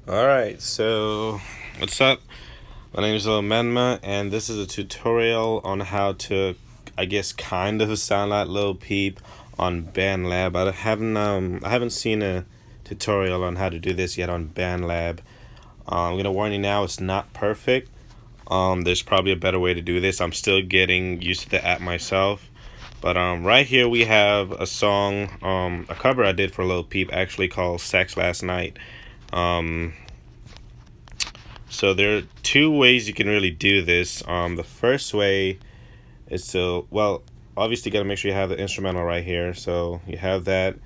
Alright, so what's up? My name is LilMenma, and this is a tutorial on how to, I guess, kind of sound like Lil Peep on BandLab. I haven't seen a tutorial on how to do this yet on BandLab. I'm gonna warn you now, it's not perfect. There's probably a better way to do this. I'm still getting used to the app myself. But right here we have a song, a cover I did for Lil Peep, actually called "Sex Last Night." Um, so there are two ways you can really do this. The first way is to, well, obviously you got to make sure you have the instrumental right here. So you have that,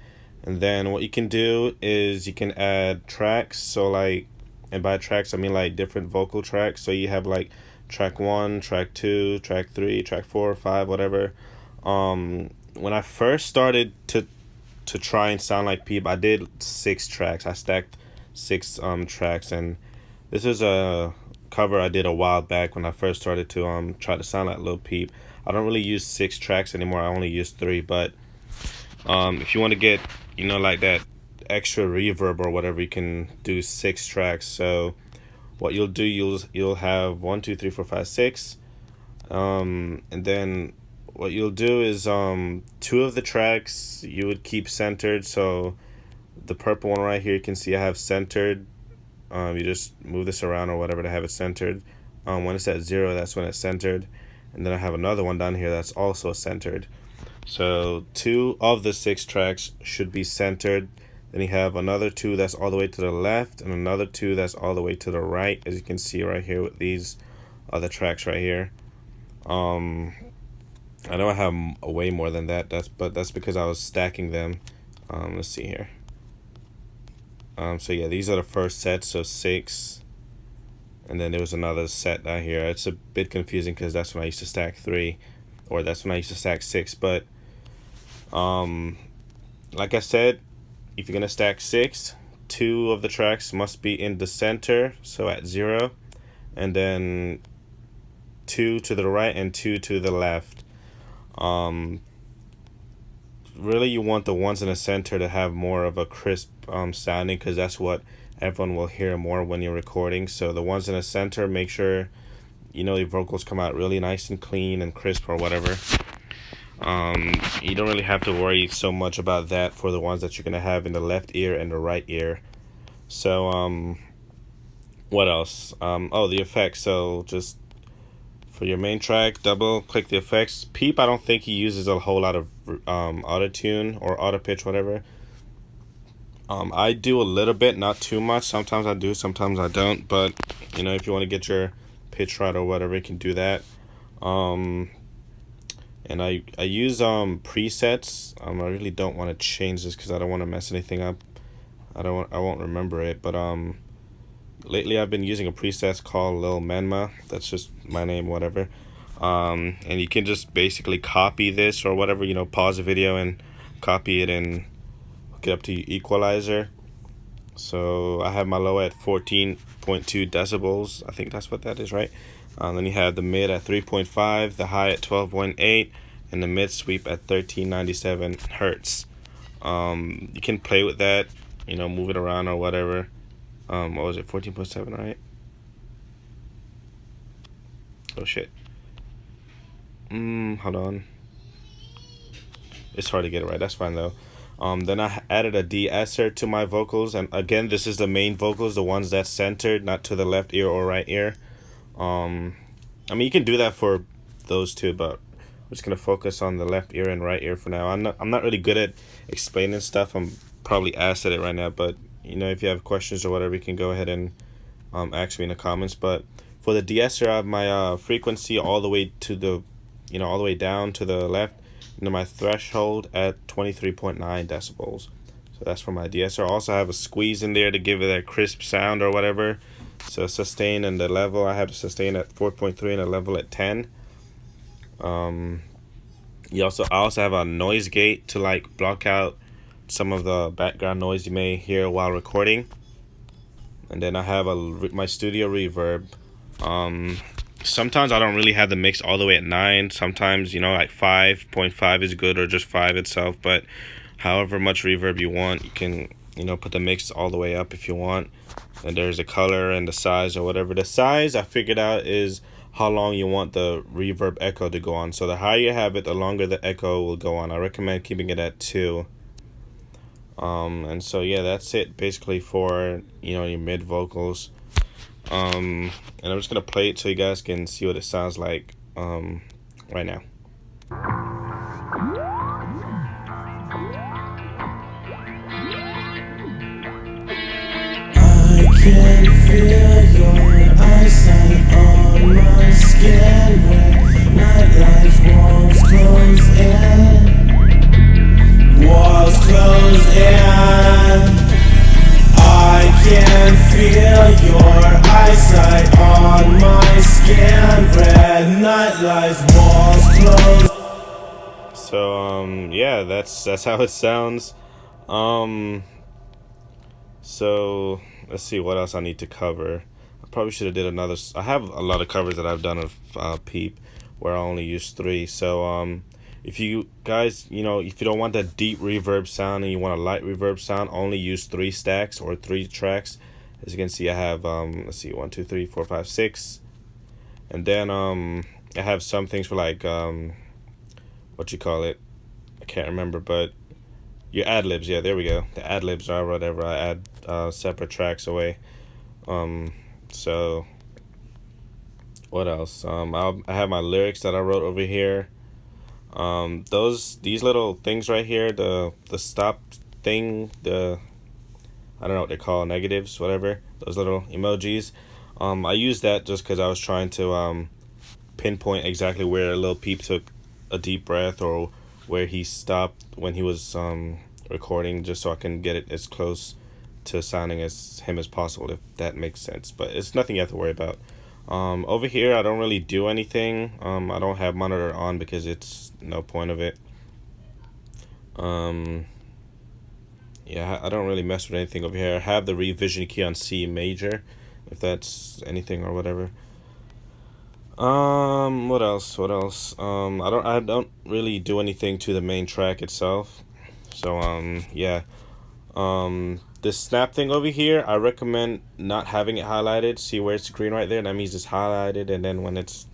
and then what you can do is you can add tracks. So like, and by tracks I mean like different vocal tracks. So you have like track 1, track 2, track 3, track 4, 5, whatever. When I first started to try and sound like Peep, I did 6 tracks. I stacked 6 tracks, and this is a cover I did a while back when I first started to try to sound like Lil Peep. I don't really use 6 tracks anymore. I only use 3, but if you want to get, like that extra reverb or whatever, you can do 6 tracks. So what you'll do, you'll have 1, 2, 3, 4, 5, 6, and then what you'll do is 2 of the tracks you would keep centered. So the purple one right here, you can see I have centered. You just move this around or whatever to have it centered. When it's at 0, that's when it's centered. And then I have another one down here that's also centered. So 2 of the 6 tracks should be centered. Then you have another 2 that's all the way to the left, and another 2 that's all the way to the right, as you can see right here with these other tracks right here. I know I have way more than that. But that's because I was stacking them. Let's see here. So yeah, these are the first set, so 6, and then there was another set down here. It's a bit confusing because that's when I used to stack 3, or that's when I used to stack 6. But like I said, if you're gonna stack 6, 2 of the tracks must be in the center, so at 0, and then 2 to the right and 2 to the left. Really, you want the ones in the center to have more of a crisp sounding, because that's what everyone will hear more when you're recording. So the ones in the center, make sure your vocals come out really nice and clean and crisp or whatever. You don't really have to worry so much about that for the ones that you're gonna have in the left ear and the right ear. So what else? Oh, the effects. So just for your main track, double click the effects. Peep, I don't think he uses a whole lot of auto tune or auto pitch, whatever. I do a little bit, not too much. Sometimes I do, sometimes I don't. But if you want to get your pitch right or whatever, you can do that. And I use presets. I really don't want to change this because I don't want to mess anything up. I won't remember it. But lately I've been using a preset called LilMenma. That's just my name, whatever. And you can just basically copy this or whatever, pause the video and copy it and hook it up to your equalizer. So I have my low at 14.2 decibels. I think that's what that is, right? Then you have the mid at 3.5, the high at 12.8, and the mid sweep at 1397 hertz. You can play with that, move it around or whatever. What was it, 14.7, right? Oh shit. Hold on. It's hard to get it right. That's fine though. Then I added a De-Esser to my vocals, and again, this is the main vocals, the ones that's centered, not to the left ear or right ear. I mean, you can do that for those two, but I'm just gonna focus on the left ear and right ear for now. I'm not really good at explaining stuff. I'm probably ass at it right now, but if you have questions or whatever, you can go ahead and ask me in the comments. But for the De-Esser, I have my frequency all the way to the, all the way down to the left, and my threshold at 23.9 decibels. So that's for my De-Esser. I also have a squeeze in there to give it that crisp sound or whatever. So sustain and the level, I have the sustain at 4.3 and the level at 10. I also have a noise gate to like block out some of the background noise you may hear while recording. And then I have my studio reverb. Sometimes I don't really have the mix all the way at 9. Sometimes like 5.5 is good, or just 5 itself. But however much reverb you want, you can put the mix all the way up if you want. And there's a color and the size or whatever. The size I figured out is how long you want the reverb echo to go on. So the higher you have it, the longer the echo will go on. I recommend keeping it at 2. And so yeah, that's it basically for your mid vocals. And I'm just gonna play it so you guys can see what it sounds like right now. I can feel your eyesight on my skin when nightlife's walls close in. Walls close in. I can feel your eyesight on my skin. Red nightlife walls close. So yeah, that's how it sounds. So let's see what else I need to cover. I probably should have did another. I have a lot of covers that I've done of Peep where I only use 3. So if you guys, if you don't want that deep reverb sound and you want a light reverb sound, only use 3 stacks or 3 tracks. As you can see, I have let's see, 1, 2, 3, 4, 5, 6, and then I have some things for like what you call it, I can't remember, but your ad libs. Yeah, there we go. The ad libs are whatever. I add separate tracks away. So what else? I have my lyrics that I wrote over here. These little things right here, the stop thing, I don't know what they're called, negatives, whatever, those little emojis. I used that just because I was trying to pinpoint exactly where Lil Peep took a deep breath or where he stopped when he was recording, just so I can get it as close to sounding as him as possible, if that makes sense. But it's nothing you have to worry about. Over here I don't really do anything. I don't have monitor on because it's no point of it. Yeah, I don't really mess with anything over here. I have the revision key on C major, if that's anything or whatever. What else? I don't really do anything to the main track itself. So yeah. This snap thing over here, I recommend not having it highlighted. See where it's green right there? That means it's highlighted, and then when it's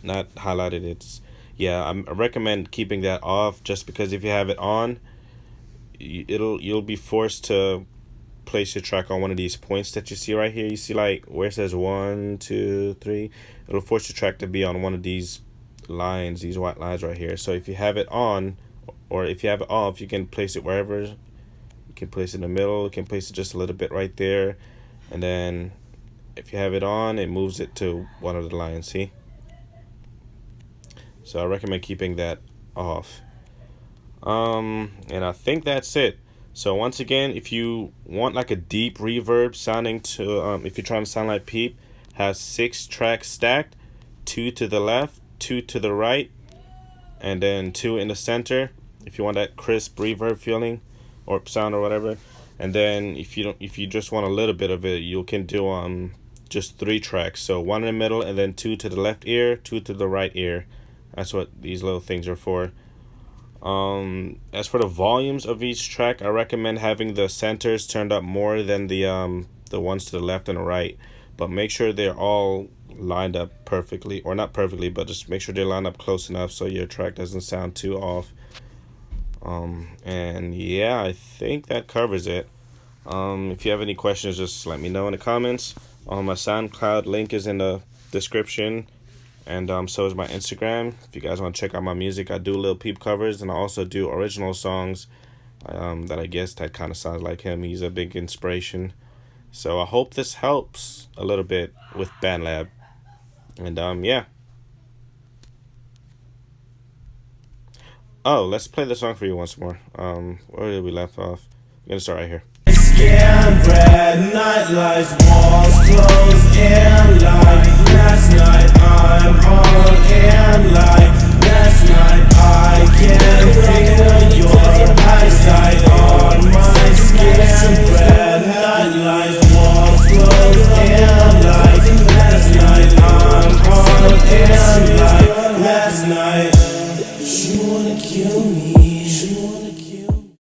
not highlighted, it's, yeah, I recommend keeping that off, just because if you have it on, you'll be forced to place your track on one of these points that you see right here. You see like where it says 1, 2, 3, it'll force your track to be on one of these lines, these white lines right here. So if you have it on, or if you have it off, you can place it wherever. You can place it in the middle, you can place it just a little bit right there, and then if you have it on, it moves it to one of the lines, see? So I recommend keeping that off. And I think that's it. So once again, if you want like a deep reverb sounding to, if you're trying to sound like Peep, have 6 tracks stacked, 2 to the left, 2 to the right, and then 2 in the center if you want that crisp reverb feeling or sound or whatever. And then if you just want a little bit of it, you can do just 3 tracks. So 1 in the middle, and then 2 to the left ear, 2 to the right ear. That's what these little things are for. As for the volumes of each track, I recommend having the centers turned up more than the ones to the left and the right, but make sure they're all lined up perfectly, or not perfectly, but just make sure they're lined up close enough so your track doesn't sound too off. And yeah, I think that covers it. If you have any questions, just let me know in the comments. My SoundCloud link is in the description, and so is my Instagram. If you guys want to check out my music, I do Lil Peep covers, and I also do original songs that I guess that kind of sounds like him. He's a big inspiration. So I hope this helps a little bit with BandLab. And yeah. Oh, let's play the song for you once more. Where did we left off? We're gonna start right here. Scan red nightlife, walls close in like last night. I'm all in like last night. I can feel your eyesight on